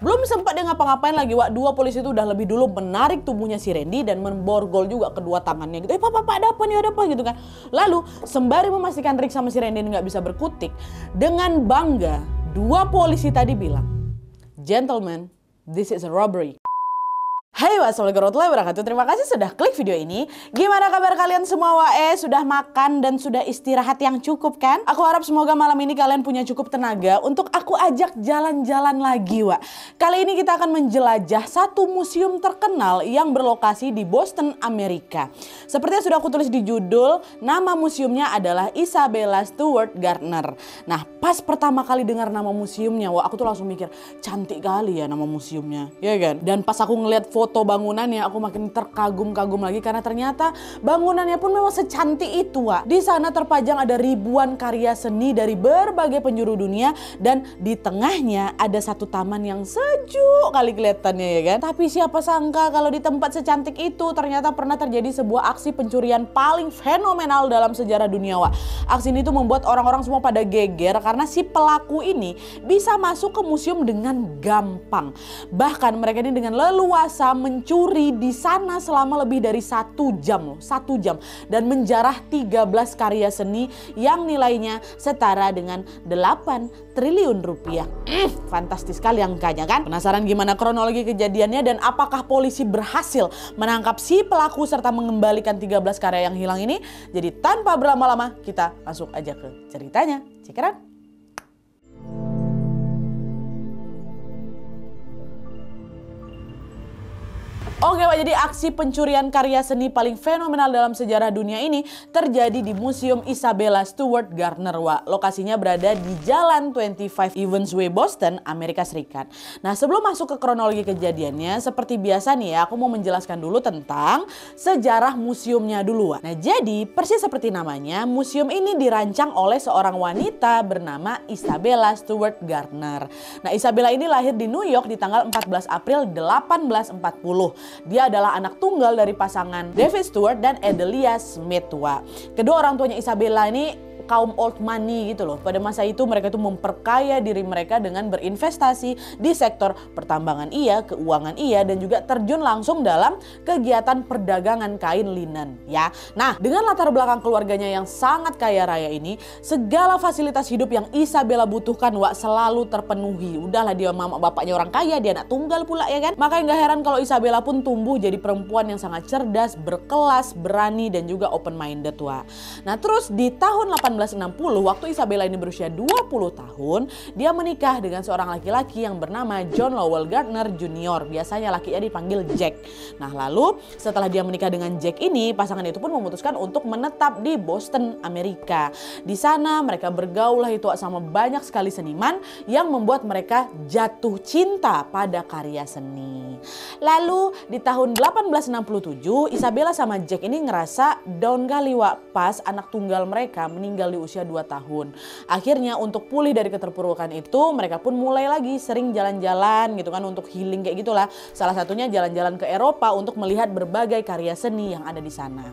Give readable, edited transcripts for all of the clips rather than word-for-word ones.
Belum sempat dia ngapa-ngapain lagi, Wak. Dua polisi itu udah lebih dulu menarik tubuhnya si Randy dan memborgol juga kedua tangannya gitu. Pak, ada apa nih, ada apa gitu kan. Lalu sembari memastikan Rick sama si Randy nggak bisa berkutik, dengan bangga dua polisi tadi bilang, "Gentlemen, this is a robbery." Hai, wassalamualaikum warahmatullahi wabarakatuh. Terima kasih sudah klik video ini. Gimana kabar kalian semua, Wae? Sudah makan dan sudah istirahat yang cukup kan? Aku harap semoga malam ini kalian punya cukup tenaga untuk aku ajak jalan-jalan lagi, Wak. Kali ini kita akan menjelajah satu museum terkenal yang berlokasi di Boston, Amerika. Seperti yang sudah aku tulis di judul, nama museumnya adalah Isabella Stewart Gardner. Nah, pas pertama kali dengar nama museumnya, Wak, aku tuh langsung mikir, cantik kali ya nama museumnya, ya kan? Dan pas aku ngeliat foto bangunannya, aku makin terkagum-kagum lagi karena ternyata bangunannya pun memang secantik itu, Wak. Di sana terpajang ada ribuan karya seni dari berbagai penjuru dunia dan di tengahnya ada satu taman yang sejuk kali kelihatannya, ya kan? Tapi siapa sangka kalau di tempat secantik itu ternyata pernah terjadi sebuah aksi pencurian paling fenomenal dalam sejarah dunia, Wak. Aksi ini tuh membuat orang-orang semua pada geger karena si pelaku ini bisa masuk ke museum dengan gampang. Bahkan mereka ini dengan leluasa mencuri di sana selama lebih dari 1 jam loh, 1 jam, dan menjarah 13 karya seni yang nilainya setara dengan 8 triliun rupiah. Fantastis sekali angkanya kan? Penasaran gimana kronologi kejadiannya dan apakah polisi berhasil menangkap si pelaku serta mengembalikan 13 karya yang hilang ini? Jadi tanpa berlama-lama kita masuk aja ke ceritanya. Cikeran. Oke, Pak, jadi aksi pencurian karya seni paling fenomenal dalam sejarah dunia ini terjadi di Museum Isabella Stewart Gardner, Wak. Lokasinya berada di Jalan 25 Evans Way, Boston, Amerika Serikat. Nah, sebelum masuk ke kronologi kejadiannya, seperti biasa nih ya, aku mau menjelaskan dulu tentang sejarah museumnya dulu, Wak. Nah, jadi persis seperti namanya, museum ini dirancang oleh seorang wanita bernama Isabella Stewart Gardner. Nah, Isabella ini lahir di New York di tanggal 14 April 1840. Dia adalah anak tunggal dari pasangan David Stewart dan Adelia Smith, Wak. Kedua orang tuanya Isabella ini kaum old money gitu loh. Pada masa itu mereka itu memperkaya diri mereka dengan berinvestasi di sektor pertambangan iya, keuangan iya, dan juga terjun langsung dalam kegiatan perdagangan kain linen ya. Nah, dengan latar belakang keluarganya yang sangat kaya raya ini, segala fasilitas hidup yang Isabella butuhkan, Wak, selalu terpenuhi. Udahlah, dia mama bapaknya orang kaya, dia anak tunggal pula ya kan. Makanya gak heran kalau Isabella pun tumbuh jadi perempuan yang sangat cerdas, berkelas, berani, dan juga open minded, Wak. Nah, terus di tahun 1860 waktu Isabella ini berusia 20 tahun, dia menikah dengan seorang laki-laki yang bernama John Lowell Gardner Jr. Biasanya lakinya dipanggil Jack. Nah, lalu setelah dia menikah dengan Jack ini, pasangan itu pun memutuskan untuk menetap di Boston, Amerika. Di sana mereka bergaul lah itu sama banyak sekali seniman yang membuat mereka jatuh cinta pada karya seni. Lalu di tahun 1867 Isabella sama Jack ini ngerasa down kali, Wak, pas anak tunggal mereka meninggal di usia 2 tahun. Akhirnya untuk pulih dari keterpurukan itu, mereka pun mulai lagi sering jalan-jalan gitu kan untuk healing kayak gitulah. Salah satunya jalan-jalan ke Eropa untuk melihat berbagai karya seni yang ada di sana.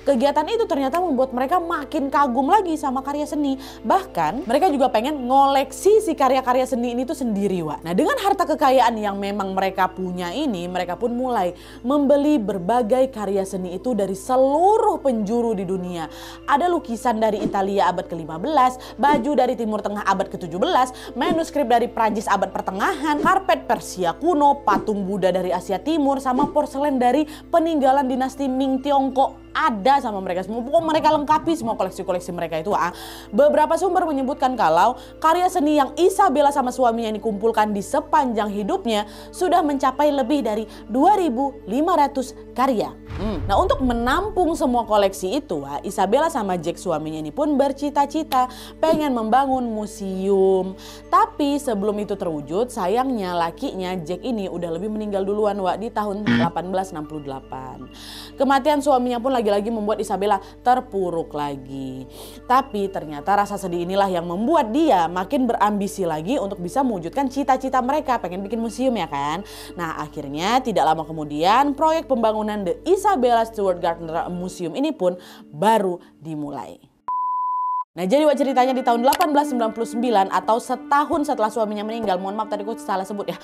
Kegiatan itu ternyata membuat mereka makin kagum lagi sama karya seni. Bahkan mereka juga pengen ngoleksi si karya-karya seni ini tuh sendiri, Wak. Nah, dengan harta kekayaan yang memang mereka punya ini, mereka pun mulai membeli berbagai karya seni itu dari seluruh penjuru di dunia. Ada lukisan dari Italia abad ke-15, baju dari Timur Tengah abad ke-17, manuskrip dari Prancis abad pertengahan, karpet Persia kuno, patung Buddha dari Asia Timur, sama porselen dari peninggalan dinasti Ming Tiongkok. Ada sama mereka semua, pokoknya mereka lengkapi semua koleksi-koleksi mereka itu. Beberapa sumber menyebutkan kalau karya seni yang Isabella sama suaminya dikumpulkan di sepanjang hidupnya sudah mencapai lebih dari 2.500 karya. Nah, untuk menampung semua koleksi itu, Isabella sama Jack suaminya ini pun bercita-cita pengen membangun museum. Tapi sebelum itu terwujud, sayangnya lakinya Jack ini udah lebih meninggal duluan, Wak, di tahun 1868. Kematian suaminya pun lagi-lagi membuat Isabella terpuruk lagi. Tapi ternyata rasa sedih inilah yang membuat dia makin berambisi lagi untuk bisa mewujudkan cita-cita mereka, pengen bikin museum ya kan. Nah, akhirnya tidak lama kemudian proyek pembangunan The Isabella Stewart Gardner Museum ini pun baru dimulai. Nah, jadi ceritanya di tahun 1899 atau setahun setelah suaminya meninggal. Mohon maaf tadi aku salah sebut ya.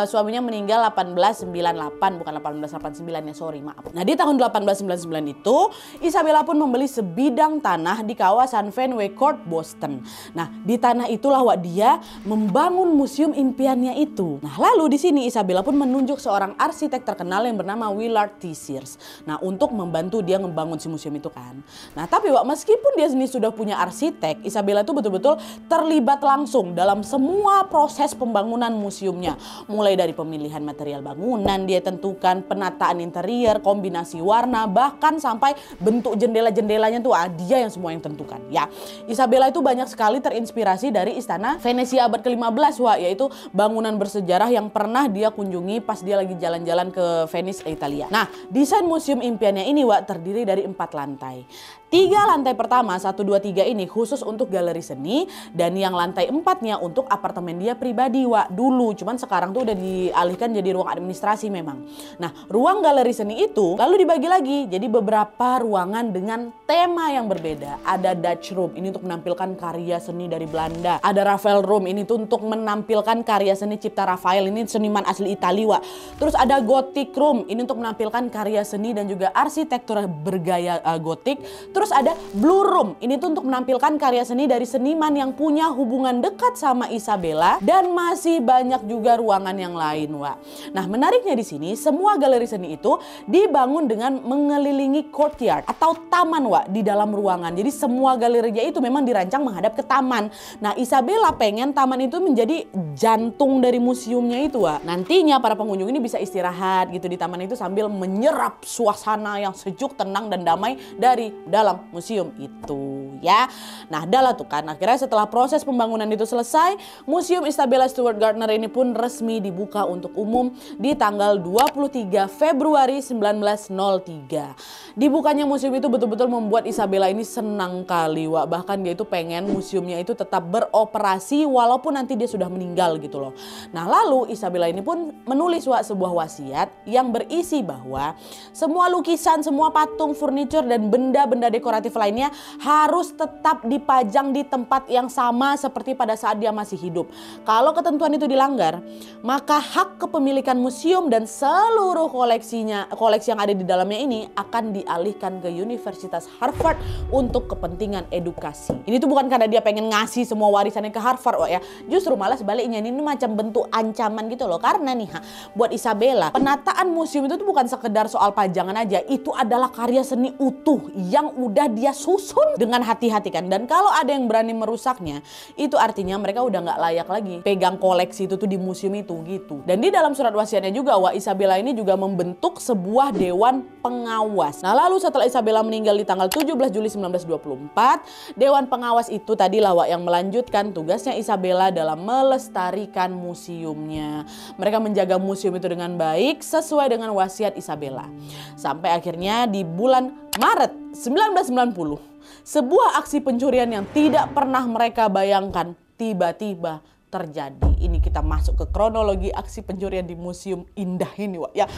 Suaminya meninggal 1898 bukan 1889 ya, sorry maaf. Nah, di tahun 1899 itu Isabella pun membeli sebidang tanah di kawasan Fenway Court, Boston. Nah, di tanah itulah dia membangun museum impiannya itu. Nah, lalu di sini Isabella pun menunjuk seorang arsitek terkenal yang bernama Willard T. Sears. Nah, untuk membantu dia membangun si museum itu kan. Nah, tapi meskipun dia sendiri sudah punya arsitek, Isabella itu betul-betul terlibat langsung dalam semua proses pembangunan museumnya. Mulai dari pemilihan material bangunan, dia tentukan penataan interior, kombinasi warna, bahkan sampai bentuk jendela-jendelanya tuh dia yang semua yang tentukan. Ya, Isabella itu banyak sekali terinspirasi dari istana Venesia abad ke-15 yaitu bangunan bersejarah yang pernah dia kunjungi pas dia lagi jalan-jalan ke Venice, Italia. Nah, desain museum impiannya ini terdiri dari 4 lantai. 3 lantai pertama, 1, 2, 3 ini khusus untuk galeri seni, dan yang lantai 4-nya untuk apartemen dia pribadi dulu. Cuman sekarang tuh udah dialihkan jadi ruang administrasi memang. Nah, ruang galeri seni itu lalu dibagi lagi jadi beberapa ruangan dengan tema yang berbeda. Ada Dutch Room, ini untuk menampilkan karya seni dari Belanda. Ada Raphael Room, ini tuh untuk menampilkan karya seni cipta Raphael, ini seniman asli Italia. Terus ada Gothic Room, ini untuk menampilkan karya seni dan juga arsitektur bergaya gotik. Terus ada Blue Room, ini tuh untuk menampilkan karya seni dari seniman yang punya hubungan dekat sama Isabella, dan masih banyak juga ruangan yang lain, Nah, menariknya di sini semua galeri seni itu dibangun dengan mengelilingi courtyard atau taman, di dalam ruangan. Jadi semua galerinya itu memang dirancang menghadap ke taman. Nah, Isabella pengen taman itu menjadi jantung dari museumnya itu, Nantinya para pengunjung ini bisa istirahat gitu di taman itu sambil menyerap suasana yang sejuk, tenang, dan damai dari dalam museum itu, ya. Nah, adalah tuh kan akhirnya setelah proses pembangunan itu selesai, Museum Isabella Stewart Gardner ini pun resmi dibuka untuk umum di tanggal 23 Februari 1903. Dibukanya museum itu betul-betul membuat Isabella ini senang kali, bahkan dia itu pengen museumnya itu tetap beroperasi walaupun nanti dia sudah meninggal gitu loh. Nah, lalu Isabella ini pun menulis sebuah wasiat yang berisi bahwa semua lukisan, semua patung, furniture, dan benda-benda dekoratif lainnya harus tetap dipajang di tempat yang sama seperti pada saat dia masih hidup. Kalau ketentuan itu dilanggar, maka hak kepemilikan museum dan seluruh koleksi yang ada di dalamnya ini akan dialihkan ke Universitas Harvard untuk kepentingan edukasi. Ini tuh bukan karena dia pengen ngasih semua warisannya ke Harvard, ya. Justru malah sebaliknya, ini macam bentuk ancaman gitu loh. Karena nih, buat Isabella, penataan museum itu tuh bukan sekedar soal pajangan aja. Itu adalah karya seni utuh yang udah dia susun dengan hati-hati kan. Dan kalau ada yang berani merusaknya, itu artinya mereka udah nggak layak lagi pegang koleksi itu tuh di museum itu gitu. Dan di dalam surat wasiatnya juga, Isabella ini juga membentuk sebuah dewan pengawas. Nah, lalu setelah Isabella meninggal di tanggal 17 Juli 1924, dewan pengawas itu tadilah yang melanjutkan tugasnya Isabella dalam melestarikan museumnya. Mereka menjaga museum itu dengan baik sesuai dengan wasiat Isabella. Sampai akhirnya di bulan Maret 1990, sebuah aksi pencurian yang tidak pernah mereka bayangkan tiba-tiba terjadi. Ini kita masuk ke kronologi aksi pencurian di museum indah ini, ya.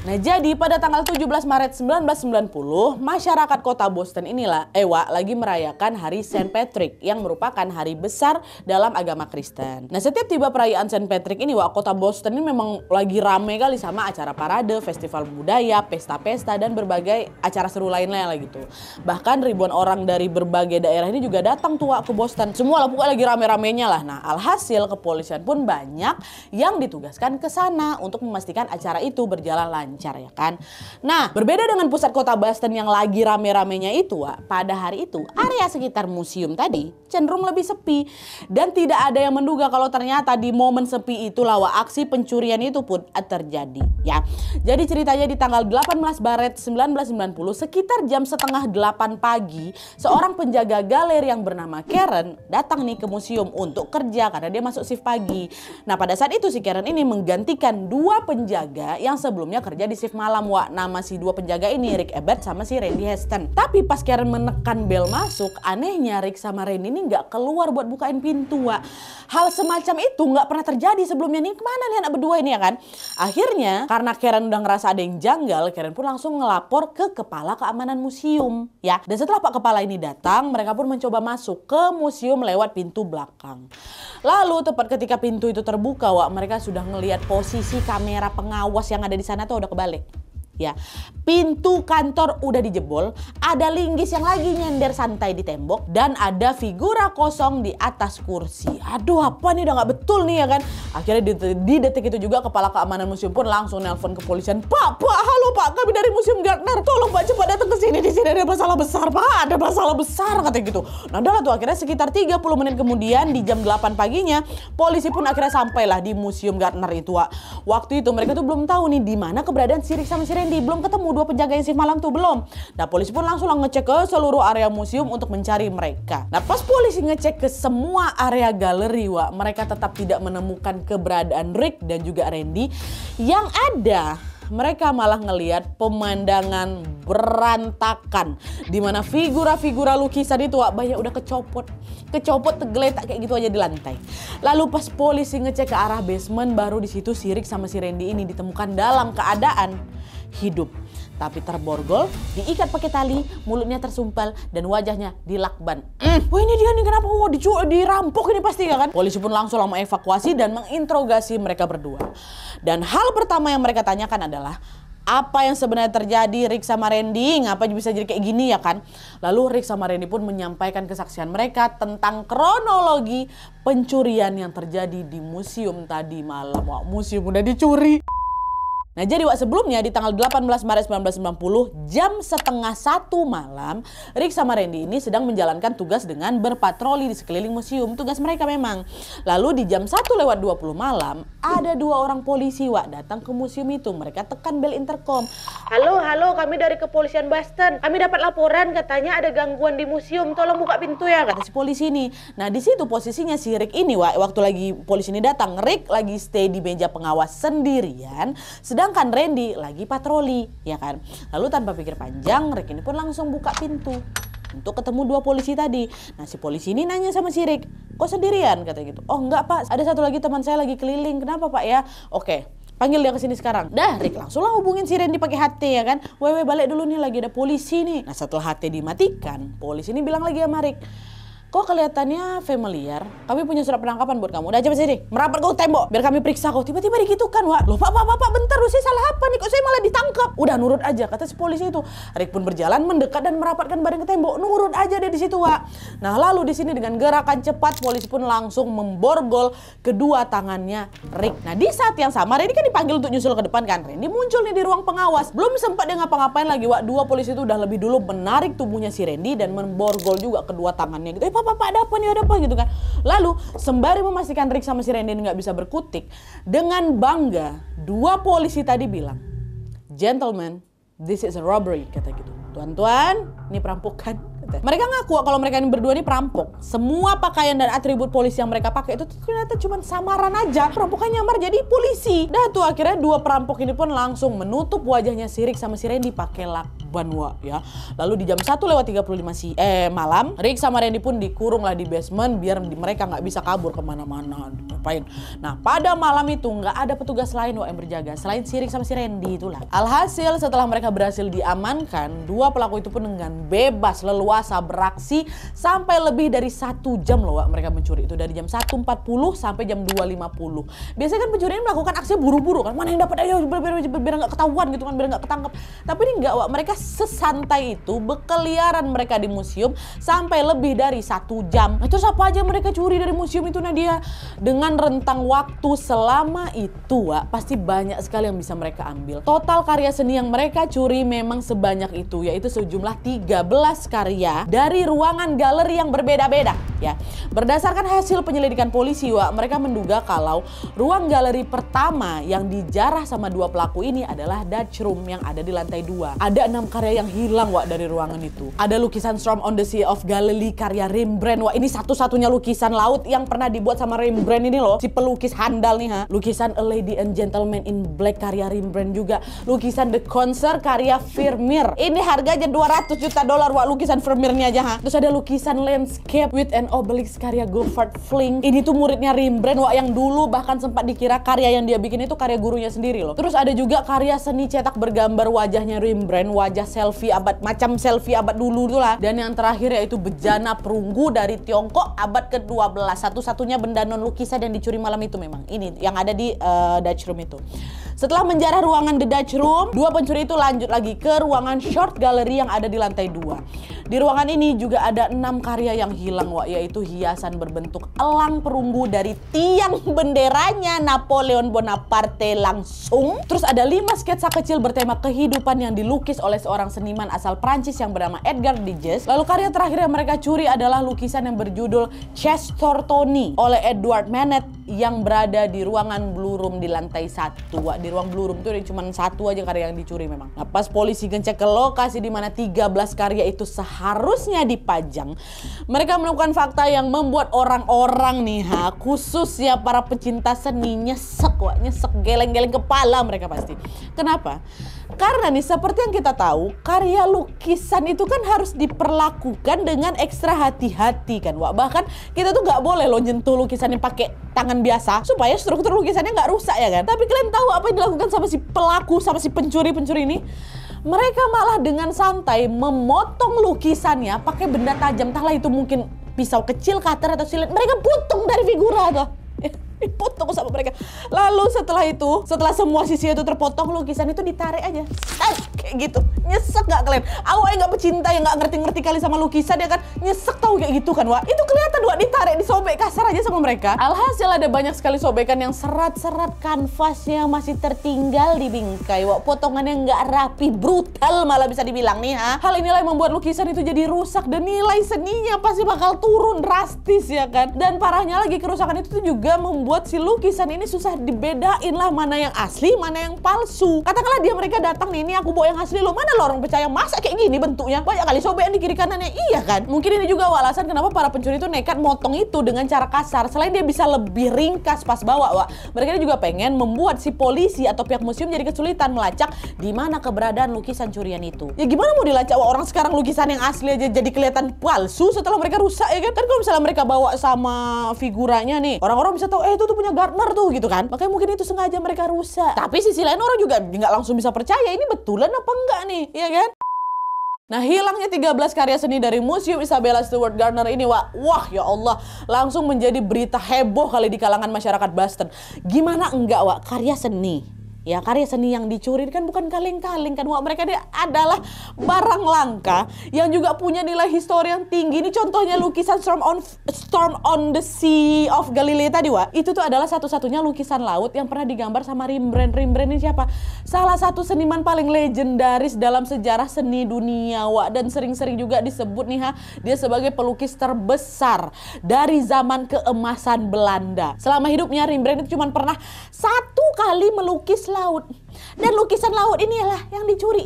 Nah, jadi pada tanggal 17 Maret 1990, masyarakat kota Boston lagi merayakan hari Saint Patrick yang merupakan hari besar dalam agama Kristen. Nah, setiap tiba perayaan Saint Patrick ini, kota Boston ini memang lagi rame kali sama acara parade, festival budaya, pesta-pesta, dan berbagai acara seru lainnya gitu. Bahkan ribuan orang dari berbagai daerah ini juga datang tuh ke Boston. Semua pokoknya lagi rame-ramenya lah. Nah, alhasil kepolisian pun banyak yang ditugaskan ke sana untuk memastikan acara itu berjalan lancar, ya kan. Nah, berbeda dengan pusat kota Boston yang lagi rame-ramenya itu, pada hari itu area sekitar museum tadi cenderung lebih sepi, dan tidak ada yang menduga kalau ternyata di momen sepi itulah aksi pencurian itu pun terjadi, ya. Jadi ceritanya di tanggal 18 Maret 1990 sekitar jam setengah 8 pagi, seorang penjaga galeri yang bernama Karen datang nih ke museum untuk kerja karena dia masuk shift pagi. Nah, pada saat itu si Karen ini menggantikan 2 penjaga yang sebelumnya kerja terjadi shift malam, Wak. Nama si dua penjaga ini, Rick Ebert sama si Randy Heston. Tapi pas Karen menekan bel masuk, anehnya Rick sama Randy ini nggak keluar buat bukain pintu, Wak. Hal semacam itu nggak pernah terjadi sebelumnya. Nih kemana nih anak berdua ini ya kan? Akhirnya karena Karen udah ngerasa ada yang janggal, Karen pun langsung ngelapor ke kepala keamanan museum, ya. Dan setelah Pak Kepala ini datang, mereka pun mencoba masuk ke museum lewat pintu belakang. Lalu tepat ketika pintu itu terbuka, Wak, mereka sudah ngelihat posisi kamera pengawas yang ada di sana tuh udah kebalik. Ya, pintu kantor udah dijebol, ada linggis yang lagi nyender santai di tembok, dan ada figura kosong di atas kursi. Aduh, apa nih, udah nggak betul nih ya kan? Akhirnya di detik itu juga kepala keamanan museum pun langsung nelpon ke kepolisian. Pak, halo Pak, kami dari Museum Gardner, tolong Pak cepat datang ke sini. Di sini ada masalah besar, Pak, ada masalah besar, katanya gitu. Nah, udah tuh akhirnya sekitar 30 menit kemudian di jam 8 paginya, polisi pun akhirnya sampailah di Museum Gardner itu, Wak. Waktu itu mereka tuh belum tahu nih di mana keberadaan si Rick sama si Randy. Belum ketemu dua penjaga yang shift malam tuh, belum. Nah, polisi pun langsung ngecek ke seluruh area museum untuk mencari mereka. Nah, pas polisi ngecek ke semua area galeri, Wak, mereka tetap tidak menemukan keberadaan Rick dan juga Randy. Yang ada, mereka malah ngelihat pemandangan berantakan, dimana figura-figura lukisan itu, Wak, banyak udah kecopot tergeletak kayak gitu aja di lantai. Lalu pas polisi ngecek ke arah basement, baru di situ si Rick sama si Randy ini ditemukan dalam keadaan hidup, tapi terborgol, diikat pakai tali, mulutnya tersumpal dan wajahnya dilakban. Wah, ini dia nih, kenapa? Wah, dirampok ini pasti ya kan? Polisi pun langsung mengevakuasi dan menginterogasi mereka berdua. Dan hal pertama yang mereka tanyakan adalah, apa yang sebenarnya terjadi Rick sama Randy? Ngapa bisa jadi kayak gini ya kan? Lalu Rick sama Randy pun menyampaikan kesaksian mereka tentang kronologi pencurian yang terjadi di museum tadi malam. Wah, museum udah dicuri. Nah, jadi Wak, sebelumnya di tanggal 18 Maret 1990 jam setengah 1 malam, Rick sama Randy ini sedang menjalankan tugas dengan berpatroli di sekeliling museum. Tugas mereka memang. Lalu di jam 1:20 malam ada dua orang polisi, Wak, datang ke museum itu. Mereka tekan bel intercom. Halo, kami dari kepolisian Boston. Kami dapat laporan katanya ada gangguan di museum. Tolong buka pintu ya, kata si polisi ini. Nah, di situ posisinya si Rick ini, Wak, waktu lagi polisi ini datang, Rick lagi stay di meja pengawas sendirian. Sedangkan Randy lagi patroli, ya kan. Lalu tanpa pikir panjang, Rick ini pun langsung buka pintu untuk ketemu dua polisi tadi. Nah, si polisi ini nanya sama si Rick, kok sendirian? Katanya gitu. Oh enggak Pak, ada satu lagi teman saya lagi keliling. Kenapa Pak ya? Oke, panggil dia ke sini sekarang. Dah, Rick langsung lah hubungin si Randy pakai HT ya kan. Wewe balik dulu nih, lagi ada polisi nih. Nah, setelah HT dimatikan, polisi ini bilang lagi sama Rick, kok kelihatannya familiar? Kami punya surat penangkapan buat kamu. Udah coba sini, merapat kau tembok biar kami periksa kau. Tiba-tiba digitukan, Wak. Loh Pak, bentar, saya salah apa nih? Kok saya malah ditangkap? Udah nurut aja, kata si polisi itu. Rick pun berjalan mendekat dan merapatkan badan ke tembok. Nurut aja deh di situ, Wak. Nah, lalu di sini dengan gerakan cepat polisi pun langsung memborgol kedua tangannya Rick. Nah, di saat yang sama Randy kan dipanggil untuk nyusul ke depan kan. Randy muncul nih di ruang pengawas. Belum sempat dia ngapa-ngapain lagi, Wak. Dua polisi itu udah lebih dulu menarik tubuhnya si Randy dan memborgol juga kedua tangannya gitu. Pak, ada apa gitu kan. Lalu sembari memastikan Rick sama si Randy nggak bisa berkutik, dengan bangga dua polisi tadi bilang, "Gentlemen, this is a robbery," kata gitu. Tuan-tuan, ini perampokan. Mereka ngaku kalau mereka ini berdua ini perampok. Semua pakaian dan atribut polisi yang mereka pakai itu ternyata cuma samaran aja. Perampokan nyamar jadi polisi. Dah tuh akhirnya dua perampok ini pun langsung menutup wajahnya si Rick sama si Randy pakai lakban, Wak, ya. Lalu di jam 1:35 malam, Rick sama Randy pun dikurung lah di basement biar mereka nggak bisa kabur kemana-mana. Ngapain? Nah, pada malam itu nggak ada petugas lain, Wak, yang berjaga selain si Rick sama si Randy itulah. Alhasil setelah mereka berhasil diamankan, dua pelaku itu pun dengan bebas leluasa beraksi sampai lebih dari 1 jam loh, Wak, mereka mencuri itu dari jam 1:40 sampai jam 2:50. Biasanya kan pencuri ini melakukan aksi buru-buru kan, mana yang dapat ayo biar nggak ketahuan gitu kan, biar nggak ketangkep. Tapi ini nggak, Wak, mereka sesantai itu berkeliaran mereka di museum sampai lebih dari 1 jam. Nah, terus apa aja mereka curi dari museum itu, Nadia? Dengan rentang waktu selama itu, Wak, pasti banyak sekali yang bisa mereka ambil. Total karya seni yang mereka curi memang sebanyak itu, yaitu sejumlah 13 karya dari ruangan galeri yang berbeda-beda. ya. Berdasarkan hasil penyelidikan polisi, Wak, mereka menduga kalau ruang galeri pertama yang dijarah sama dua pelaku ini adalah Dutch Room yang ada di lantai 2. Ada 6 karya yang hilang, Wak, dari ruangan itu. Ada lukisan Storm on the Sea of Galilee karya Rembrandt. Wah, ini satu-satunya lukisan laut yang pernah dibuat sama Rembrandt ini loh, si pelukis handal nih ha. Lukisan A Lady and Gentleman in Black karya Rembrandt juga. Lukisan The Concert karya Vermeer. Ini harganya $200 juta, Wak, lukisan Vermeer-nya aja ha. Terus ada lukisan Landscape with an Obelix karya Govard Fling. Ini tuh muridnya Rembrandt, Wak, yang dulu bahkan sempat dikira karya yang dia bikin itu karya gurunya sendiri loh. Terus ada juga karya seni cetak bergambar wajahnya Rembrandt, wajah selfie abad macam selfie abad dulu lah. Dan yang terakhir yaitu bejana perunggu dari Tiongkok abad ke-12. Satu-satunya benda non lukisan yang dicuri malam itu memang ini yang ada di Dutch Room itu. Setelah menjarah ruangan The Dutch Room, dua pencuri itu lanjut lagi ke ruangan Short Gallery yang ada di lantai 2. Di ruangan ini juga ada 6 karya yang hilang, Wak, yaitu hiasan berbentuk elang perunggu dari tiang benderanya Napoleon Bonaparte langsung. Terus ada 5 sketsa kecil bertema kehidupan yang dilukis oleh seorang seniman asal Prancis yang bernama Edgar Degas. Lalu karya terakhir yang mereka curi adalah lukisan yang berjudul Chestertony oleh Edward Manet yang berada di ruangan Blue Room di lantai 1. Wak, di ruang Blue Room itu cuma 1 aja karya yang dicuri memang. Nah, pas polisi ngecek ke lokasi di mana 13 karya itu seharusnya dipajang, mereka menemukan fakta yang membuat orang-orang nih khusus ya para pecinta seni nyesek, Wak, nyesek geleng-geleng kepala mereka pasti. Kenapa? Karena nih seperti yang kita tahu, karya lukisan itu kan harus diperlakukan dengan ekstra hati-hati kan, Wak. Bahkan kita tuh nggak boleh loh nyentuh lukisan yang pakai tangan biasa supaya struktur lukisannya nggak rusak ya kan. Tapi kalian tahu apa yang dilakukan sama si pelaku, sama si pencuri-pencuri ini? Mereka malah dengan santai memotong lukisannya pakai benda tajam, entahlah itu mungkin pisau kecil, cutter atau silet. Mereka potong dari figura tuh. Dipotong sama mereka. Lalu setelah semua sisi itu terpotong, lukisan itu ditarik aja. Kayak gitu. Nyesek gak kalian? Awak yang gak pecinta, yang gak ngerti-ngerti kali sama lukisan ya kan, nyesek tahu kayak gitu kan, Wak. Itu kelihatan, Wak, ditarik, disobek kasar aja sama mereka. Alhasil ada banyak sekali sobekan yang serat-serat kanvasnya masih tertinggal di bingkai, Wak. Potongannya gak rapi, brutal malah bisa dibilang nih ha. Hal inilah yang membuat lukisan itu jadi rusak dan nilai seninya pasti bakal turun drastis ya kan. Dan parahnya lagi, kerusakan itu tuh juga membuat si lukisan ini susah dibedain lah mana yang asli, mana yang palsu. Katakanlah mereka datang nih, ini aku bawa yang asli loh, mana lo orang percaya, masa kayak gini bentuknya, banyak kali sobekan di kiri kanannya, iya kan? Mungkin ini juga alasan kenapa para pencuri itu nekat motong itu dengan cara kasar. Selain dia bisa lebih ringkas pas bawa, Wak, mereka juga pengen membuat si polisi atau pihak museum jadi kesulitan melacak di mana keberadaan lukisan curian itu. Ya gimana mau dilacak, Wak? Orang sekarang lukisan yang asli aja jadi kelihatan palsu setelah mereka rusak ya kan? Kan kalau misalnya mereka bawa sama figuranya nih, orang-orang bisa tahu itu tuh punya Gardner tuh gitu kan. Makanya mungkin itu sengaja mereka rusak. Tapi sisi lain orang juga nggak langsung bisa percaya ini betulan apa enggak nih, ya kan? Nah, hilangnya 13 karya seni dari Museum Isabella Stewart Gardner ini, Wak, wah ya Allah, langsung menjadi berita heboh kali di kalangan masyarakat Boston. Gimana enggak, Wak, karya seni? Ya, karya seni yang dicuri kan bukan kaleng-kaleng kan, Wak. Mereka dia adalah barang langka yang juga punya nilai histori yang tinggi. Ini contohnya lukisan Storm on the Sea of Galilee tadi, Wak. Itu tuh adalah satu-satunya lukisan laut yang pernah digambar sama Rembrandt. Rembrandt ini siapa? Salah satu seniman paling legendaris dalam sejarah seni dunia, Wak. Dan sering-sering juga disebut nih dia sebagai pelukis terbesar dari zaman keemasan Belanda. Selama hidupnya Rembrandt itu cuma pernah 1 kali melukis laut. Dan lukisan laut inilah yang dicuri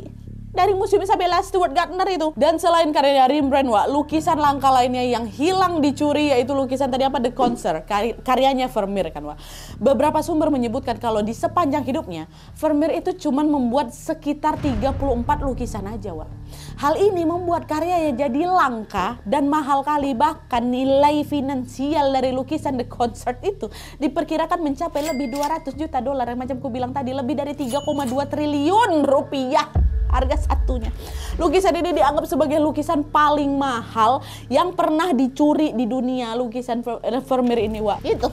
dari Museum Isabella Stewart Gardner itu. Dan selain karya Rembrandt, Wak, lukisan langka lainnya yang hilang dicuri yaitu lukisan tadi apa, The Concert, karyanya Vermeer kan, Wak. Beberapa sumber menyebutkan kalau di sepanjang hidupnya Vermeer itu cuma membuat sekitar 34 lukisan aja, Wak. Hal ini membuat karyanya jadi langka dan mahal kali. Bahkan nilai finansial dari lukisan The Concert itu diperkirakan mencapai lebih $200 juta, yang macam ku bilang tadi, lebih dari 3,2 triliun rupiah harga satunya. Lukisan ini dianggap sebagai lukisan paling mahal yang pernah dicuri di dunia, lukisan Vermeer ini, Wak. Itu.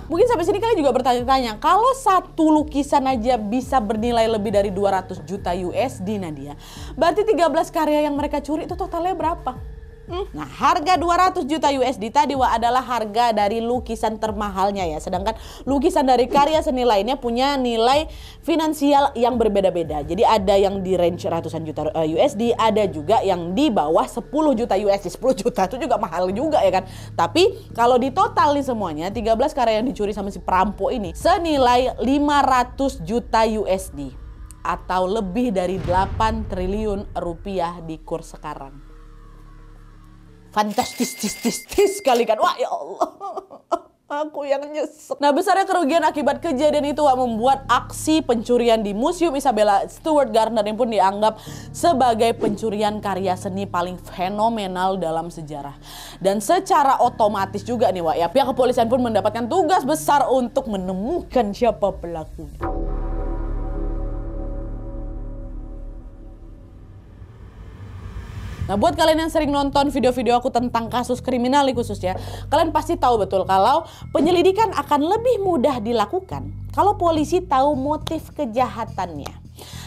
Mungkin sampai sini kalian juga bertanya-tanya, kalau satu lukisan aja bisa bernilai lebih dari 200 juta USD, Nadia, berarti 13 karya yang mereka curi itu totalnya berapa? Nah, harga 200 juta USD tadi Wak adalah harga dari lukisan termahalnya ya. Sedangkan lukisan dari karya seni lainnya punya nilai finansial yang berbeda-beda. Jadi ada yang di range ratusan juta USD, ada juga yang di bawah 10 juta USD. 10 juta itu juga mahal juga ya kan. Tapi kalau di total nih semuanya 13 karya yang dicuri sama si perampok ini senilai 500 juta USD atau lebih dari 8 triliun rupiah di kurs sekarang. Fantastis sekali kan. Wah ya Allah, aku yang nyesek. Nah, besarnya kerugian akibat kejadian itu membuat aksi pencurian di Museum Isabella Stewart Gardner ini pun dianggap sebagai pencurian karya seni paling fenomenal dalam sejarah. Dan secara otomatis juga nih Wak ya, pihak kepolisian pun mendapatkan tugas besar untuk menemukan siapa pelakunya. Nah, buat kalian yang sering nonton video-video aku tentang kasus kriminal khususnya, kalian pasti tahu betul kalau penyelidikan akan lebih mudah dilakukan kalau polisi tahu motif kejahatannya.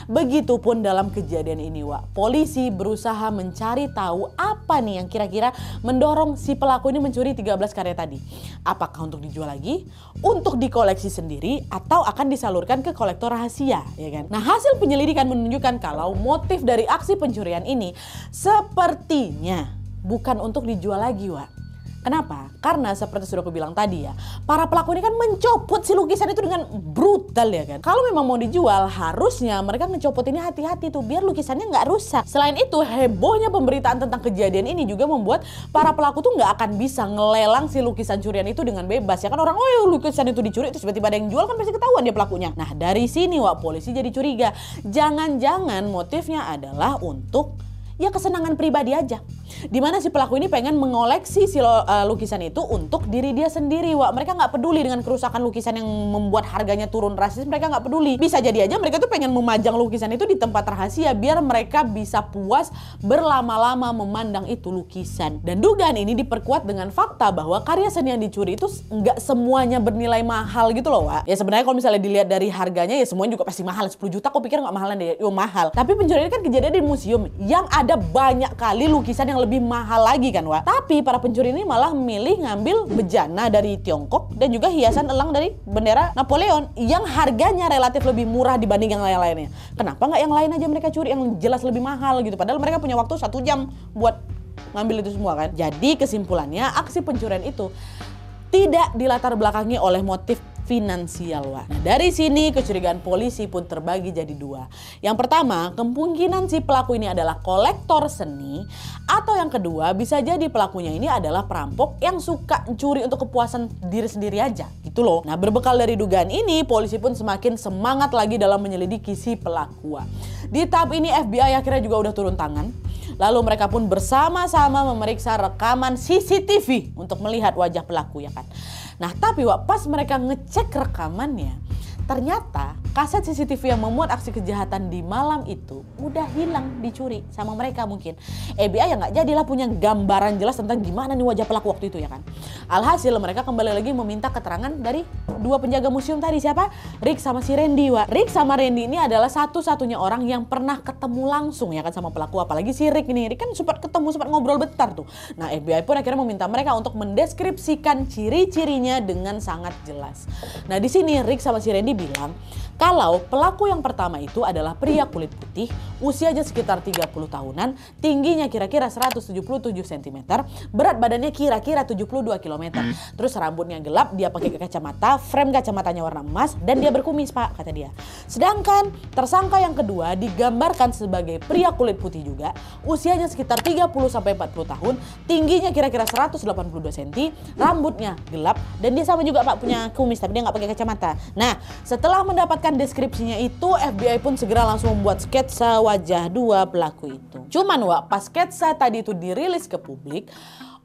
Begitupun dalam kejadian ini Wak, polisi berusaha mencari tahu apa nih yang kira-kira mendorong si pelaku ini mencuri 13 karya tadi. Apakah untuk dijual lagi, untuk dikoleksi sendiri, atau akan disalurkan ke kolektor rahasia, ya kan? Nah, hasil penyelidikan menunjukkan kalau motif dari aksi pencurian ini sepertinya bukan untuk dijual lagi Wak. Kenapa? Karena seperti sudah aku bilang tadi ya, para pelaku ini kan mencopot si lukisan itu dengan brutal ya kan. Kalau memang mau dijual, harusnya mereka ngecopot ini hati-hati tuh biar lukisannya nggak rusak. Selain itu, hebohnya pemberitaan tentang kejadian ini juga membuat para pelaku tuh nggak akan bisa ngelelang si lukisan curian itu dengan bebas ya kan. Orang oh ya lukisan itu dicuri terus tiba-tiba ada yang jual kan pasti ketahuan dia pelakunya. Nah, dari sini Wak, polisi jadi curiga. Jangan-jangan motifnya adalah untuk ya kesenangan pribadi aja. Dimana si pelaku ini pengen mengoleksi si lukisan itu untuk diri dia sendiri Wak. Mereka nggak peduli dengan kerusakan lukisan yang membuat harganya turun drastis. Mereka nggak peduli. Bisa jadi aja mereka tuh pengen memajang lukisan itu di tempat rahasia biar mereka bisa puas berlama-lama memandang itu lukisan. Dan dugaan ini diperkuat dengan fakta bahwa karya seni yang dicuri itu nggak semuanya bernilai mahal gitu loh Wak. Ya sebenarnya kalau misalnya dilihat dari harganya ya semuanya juga pasti mahal. 10 juta kok pikir nggak mahalan deh? Yo mahal. Tapi pencurian ini kan kejadian di museum yang ada banyak kali lukisan yang lebih mahal lagi kan Wak. Tapi para pencuri ini malah memilih ngambil bejana dari Tiongkok dan juga hiasan elang dari bendera Napoleon yang harganya relatif lebih murah dibanding yang lain-lainnya. Kenapa nggak yang lain aja mereka curi yang jelas lebih mahal gitu? Padahal mereka punya waktu 1 jam buat ngambil itu semua kan. Jadi kesimpulannya aksi pencurian itu tidak dilatar belakangi oleh motif finansial Wak. Nah, dari sini kecurigaan polisi pun terbagi jadi 2. Yang pertama, kemungkinan si pelaku ini adalah kolektor seni, atau yang kedua bisa jadi pelakunya ini adalah perampok yang suka mencuri untuk kepuasan diri sendiri aja gitu loh. Nah, berbekal dari dugaan ini, polisi pun semakin semangat lagi dalam menyelidiki si pelaku Wak. Di tahap ini FBI akhirnya juga udah turun tangan. Lalu mereka pun bersama-sama memeriksa rekaman CCTV untuk melihat wajah pelaku ya kan. Nah, tapi Wak, pas mereka ngecek rekamannya, ternyata kaset CCTV yang memuat aksi kejahatan di malam itu udah hilang, dicuri sama mereka mungkin. FBI ya nggak jadilah punya gambaran jelas tentang gimana nih wajah pelaku waktu itu ya kan. Alhasil mereka kembali lagi meminta keterangan dari 2 penjaga museum tadi. Siapa? Rick sama si Randy Wak. Rick sama Randy ini adalah satu-satunya orang yang pernah ketemu langsung ya kan sama pelaku. Apalagi si Rick ini. Rick kan sempat ketemu, sempat ngobrol bentar tuh. Nah, FBI pun akhirnya meminta mereka untuk mendeskripsikan ciri-cirinya dengan sangat jelas. Nah, di sini Rick sama si Randy bilang kalau pelaku yang pertama itu adalah pria kulit putih, usianya sekitar 30 tahunan, tingginya kira-kira 177 cm, berat badannya kira-kira 72 km. Terus rambutnya gelap, dia pakai kacamata, frame kacamatanya warna emas, dan dia berkumis Pak, kata dia. Sedangkan tersangka yang kedua digambarkan sebagai pria kulit putih juga, usianya sekitar 30-40 tahun, tingginya kira-kira 182 cm, rambutnya gelap, dan dia sama juga Pak punya kumis, tapi dia nggak pakai kacamata. Nah, setelah mendapatkan deskripsinya itu, FBI pun segera langsung membuat sketsa wajah 2 pelaku itu. Cuman Wak, pas sketsa tadi itu dirilis ke publik,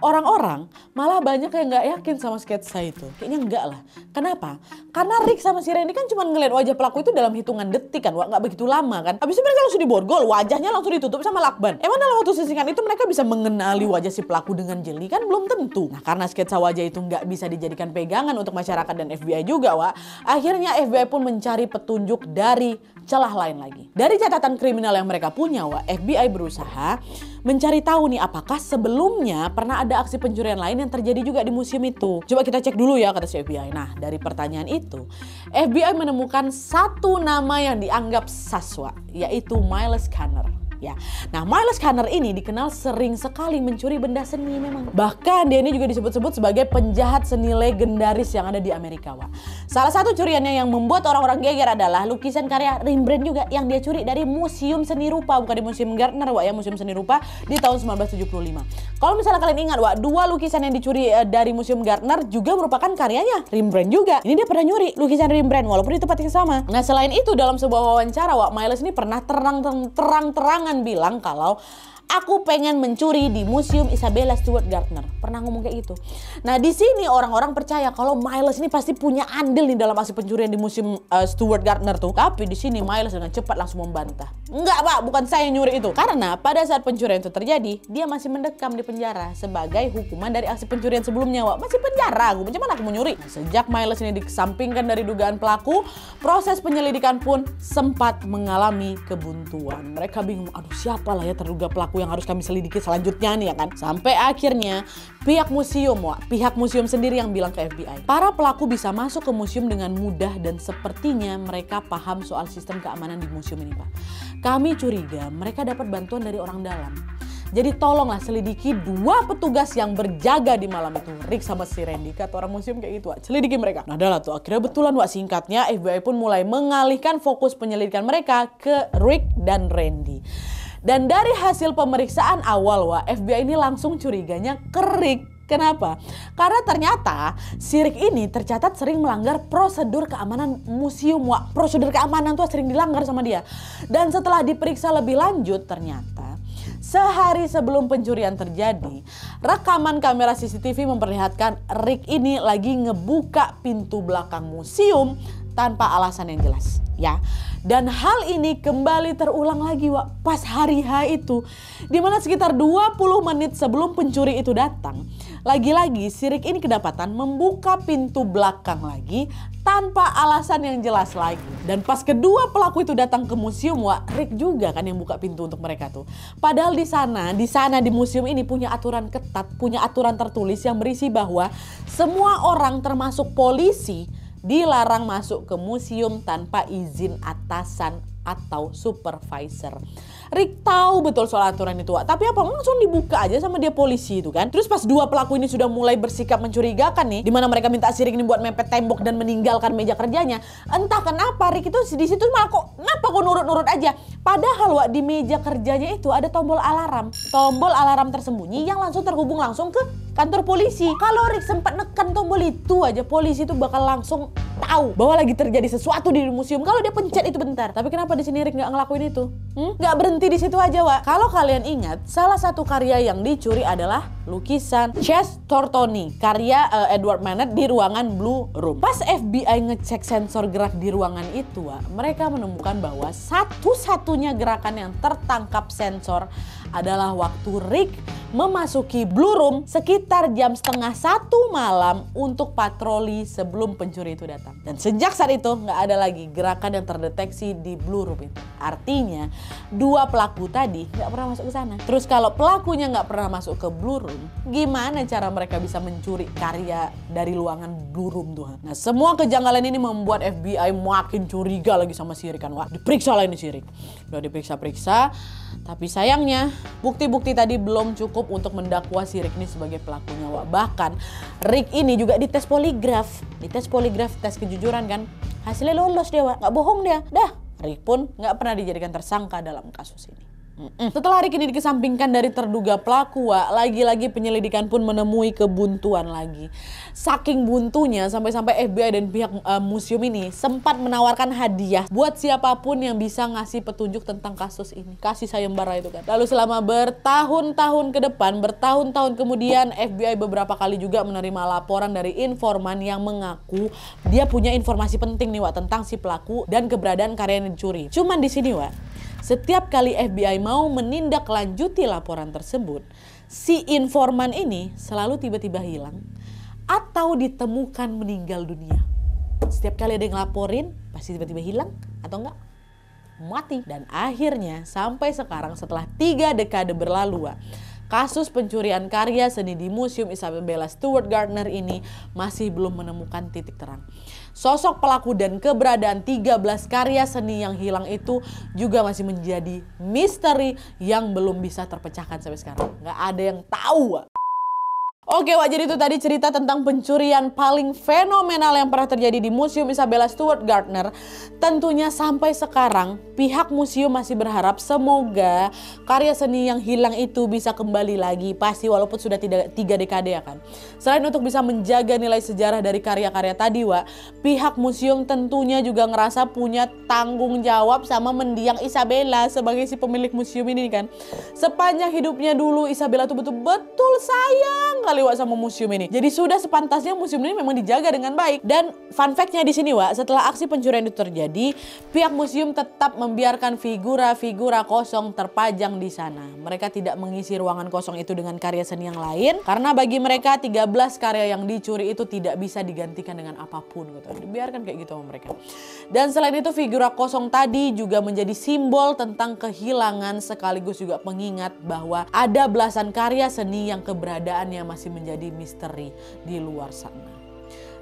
orang-orang malah banyak yang nggak yakin sama sketsa itu. Kayaknya enggak lah. Kenapa? Karena Rick sama si Randy kan cuma ngeliat wajah pelaku itu dalam hitungan detik kan, Wak, nggak begitu lama kan. Habis itu mereka langsung diborgol, wajahnya langsung ditutup sama lakban. Emang dalam waktu sesingkat itu mereka bisa mengenali wajah si pelaku dengan jeli? Kan belum tentu. Nah, karena sketsa wajah itu nggak bisa dijadikan pegangan untuk masyarakat dan FBI juga, Wak, akhirnya FBI pun mencari petunjuk dari celah lain lagi. Dari catatan kriminal yang mereka punya, Wak, FBI berusaha mencari tahu nih apakah sebelumnya pernah ada aksi pencurian lain yang terjadi juga di museum itu. Coba kita cek dulu ya, kata si FBI. Nah, dari pertanyaan itu, FBI menemukan satu nama yang dianggap saswa, yaitu Miles Kanner. Ya. Nah, Miles Kanner ini dikenal sering sekali mencuri benda seni memang. Bahkan dia ini juga disebut-sebut sebagai penjahat seni legendaris yang ada di Amerika, Wak. Salah satu curiannya yang membuat orang-orang geger adalah lukisan karya Rembrandt juga yang dia curi dari Museum Seni Rupa, bukan di Museum Gardner, Wak, ya, Museum Seni Rupa di tahun 1975. Kalau misalnya kalian ingat, Wak, dua lukisan yang dicuri dari Museum Gardner juga merupakan karyanya Rembrandt juga. Ini dia pernah nyuri lukisan Rembrandt walaupun di tempat yang sama. Nah, selain itu dalam sebuah wawancara, Wak, Miles ini pernah terang-terangan bilang kalau aku pengen mencuri di Museum Isabella Stewart Gardner. Pernah ngomong kayak gitu. Nah, di sini orang-orang percaya kalau Miles ini pasti punya andil nih dalam aksi pencurian di Museum Stewart Gardner tuh. Tapi di sini Miles dengan cepat langsung membantah. Enggak, Pak, bukan saya yang nyuri itu. Karena pada saat pencurian itu terjadi, dia masih mendekam di penjara sebagai hukuman dari aksi pencurian sebelumnya, Wak. Masih penjara, macam mana aku mau nyuri? Nah, sejak Miles ini dikesampingkan dari dugaan pelaku, proses penyelidikan pun sempat mengalami kebuntuan. Mereka bingung, aduh siapa lah ya terduga pelaku yang harus kami selidiki selanjutnya nih, ya kan? Sampai akhirnya pihak museum, Wak, pihak museum sendiri yang bilang ke FBI, para pelaku bisa masuk ke museum dengan mudah dan sepertinya mereka paham soal sistem keamanan di museum ini, Pak. Kami curiga mereka dapat bantuan dari orang dalam. Jadi tolonglah selidiki dua petugas yang berjaga di malam itu, Rick sama si Randy. Kata orang museum kayak gitu, Wak. Selidiki mereka. Nah, adalah tuh akhirnya betulan, Wak, singkatnya FBI pun mulai mengalihkan fokus penyelidikan mereka ke Rick dan Randy. Dan dari hasil pemeriksaan awal, Wak, FBI ini langsung curiganya ke Rick. Kenapa? Karena ternyata si Rick ini tercatat sering melanggar prosedur keamanan museum, Wak. Prosedur keamanan tuh sering dilanggar sama dia. Dan setelah diperiksa lebih lanjut, ternyata sehari sebelum pencurian terjadi, rekaman kamera CCTV memperlihatkan Rick ini lagi ngebuka pintu belakang museum tanpa alasan yang jelas, ya. Dan hal ini kembali terulang lagi, Wak, pas hari H itu, dimana sekitar 20 menit sebelum pencuri itu datang, lagi-lagi si Rick ini kedapatan membuka pintu belakang lagi tanpa alasan yang jelas lagi. Dan pas kedua pelaku itu datang ke museum, Wak, Rick juga kan yang buka pintu untuk mereka tuh. Padahal di sana di museum ini punya aturan ketat, punya aturan tertulis yang berisi bahwa semua orang termasuk polisi dilarang masuk ke museum tanpa izin atasan atau supervisor. Rick tahu betul soal aturan itu, Wak. Tapi apa, langsung dibuka aja sama dia polisi itu kan. Terus pas dua pelaku ini sudah mulai bersikap mencurigakan nih, dimana mereka minta si Rick ini buat mepet tembok dan meninggalkan meja kerjanya. Entah kenapa Rick itu di situ malah kenapa kok nurut-nurut aja. Padahal, Wak, di meja kerjanya itu ada tombol alarm. Tombol alarm tersembunyi yang langsung terhubung langsung ke kantor polisi. Kalau Rick sempat nekan tombol itu aja, polisi itu bakal langsung tahu bahwa lagi terjadi sesuatu di museum kalau dia pencet itu bentar. Tapi kenapa di sini Rick nggak ngelakuin itu? Nggak berhenti di situ aja, Wak. Kalau kalian ingat, salah satu karya yang dicuri adalah lukisan Chess Tortoni, karya Edward Manet di ruangan Blue Room. Pas FBI ngecek sensor gerak di ruangan itu, Wak, mereka menemukan bahwa satu-satunya gerakan yang tertangkap sensor adalah waktu Rick memasuki Blue Room sekitar jam 12:30 malam untuk patroli sebelum pencuri itu datang. Dan sejak saat itu nggak ada lagi gerakan yang terdeteksi di Blue Room itu. Artinya dua pelaku tadi nggak pernah masuk ke sana. Terus kalau pelakunya nggak pernah masuk ke Blue Room, gimana cara mereka bisa mencuri karya dari ruangan Blue Room tuh? Nah, semua kejanggalan ini membuat FBI makin curiga lagi sama si Rick kan. Wah, diperiksa lah ini si Rick. Udah diperiksa-periksa, tapi sayangnya bukti-bukti tadi belum cukup untuk mendakwa si Rick ini sebagai pelakunya, Wak. Bahkan Rick ini juga dites poligraf. Dites poligraf, tes kejujuran kan. Hasilnya lolos dia, Wak. Nggak bohong dia. Dah, Rick pun nggak pernah dijadikan tersangka dalam kasus ini. Setelah Rick ini dikesampingkan dari terduga pelaku, Wak, lagi-lagi penyelidikan pun menemui kebuntuan lagi. Saking buntunya sampai-sampai FBI dan pihak museum ini sempat menawarkan hadiah buat siapapun yang bisa ngasih petunjuk tentang kasus ini. Kasih sayembara itu kan. Lalu selama bertahun-tahun ke depan, bertahun-tahun kemudian, FBI beberapa kali juga menerima laporan dari informan yang mengaku dia punya informasi penting nih, Wak, tentang si pelaku dan keberadaan karya yang dicuri. Cuman di sini, Wak, setiap kali FBI mau menindaklanjuti laporan tersebut, si informan ini selalu tiba-tiba hilang atau ditemukan meninggal dunia. Setiap kali ada yang ngelaporin, pasti tiba-tiba hilang atau enggak mati. Dan akhirnya sampai sekarang setelah 3 dekade berlalu, Wak, kasus pencurian karya seni di Museum Isabella Stewart Gardner ini masih belum menemukan titik terang. Sosok pelaku dan keberadaan 13 karya seni yang hilang itu juga masih menjadi misteri yang belum bisa terpecahkan sampai sekarang. Nggak ada yang tahu, Wak. Oke, Wak, jadi itu tadi cerita tentang pencurian paling fenomenal yang pernah terjadi di Museum Isabella Stewart Gardner. Tentunya sampai sekarang pihak museum masih berharap semoga karya seni yang hilang itu bisa kembali lagi. Pasti walaupun sudah 3 dekade ya kan. Selain untuk bisa menjaga nilai sejarah dari karya-karya tadi, Wak, pihak museum tentunya juga ngerasa punya tanggung jawab sama mendiang Isabella sebagai si pemilik museum ini kan. Sepanjang hidupnya dulu Isabella tuh betul-betul sayang kali, Wak, sama museum ini. Jadi sudah sepantasnya museum ini memang dijaga dengan baik. Dan fun fact-nya di sini, Wak, setelah aksi pencurian itu terjadi, pihak museum tetap membiarkan figura-figura kosong terpajang di sana. Mereka tidak mengisi ruangan kosong itu dengan karya seni yang lain karena bagi mereka 13 karya yang dicuri itu tidak bisa digantikan dengan apapun gitu. Dibiarkan kayak gitu sama mereka. Dan selain itu figura kosong tadi juga menjadi simbol tentang kehilangan sekaligus juga pengingat bahwa ada belasan karya seni yang keberadaannya masih menjadi misteri di luar sana.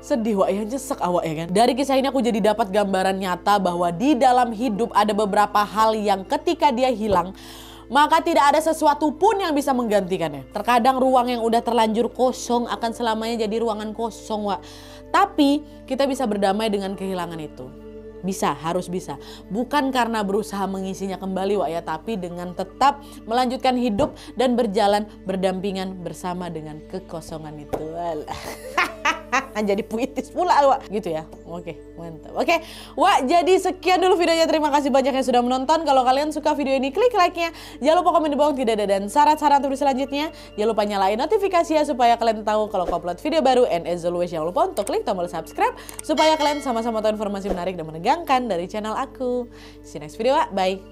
Sedih, Wak, ya, nyesek awak ya kan. Dari kisah ini aku jadi dapat gambaran nyata bahwa di dalam hidup ada beberapa hal yang ketika dia hilang maka tidak ada sesuatu pun yang bisa menggantikannya. Terkadang ruang yang udah terlanjur kosong akan selamanya jadi ruangan kosong, Wak. Tapi kita bisa berdamai dengan kehilangan itu. Bisa, harus bisa. Bukan karena berusaha mengisinya kembali, Wak, ya, tapi dengan tetap melanjutkan hidup dan berjalan berdampingan bersama dengan kekosongan itu. Jadi puitis pula, Wak, gitu ya. Oke, mantap. Oke, Wak, jadi sekian dulu videonya. Terima kasih banyak yang sudah menonton. Kalau kalian suka video ini, klik like-nya. Jangan lupa komen di bawah tidak ada dan syarat-syarat untuk selanjutnya. Jangan lupa nyalain notifikasi ya supaya kalian tahu kalau aku upload video baru. And as always, jangan lupa untuk klik tombol subscribe supaya kalian sama-sama tahu informasi menarik dan menegangkan dari channel aku. See you next video, Wak. Bye.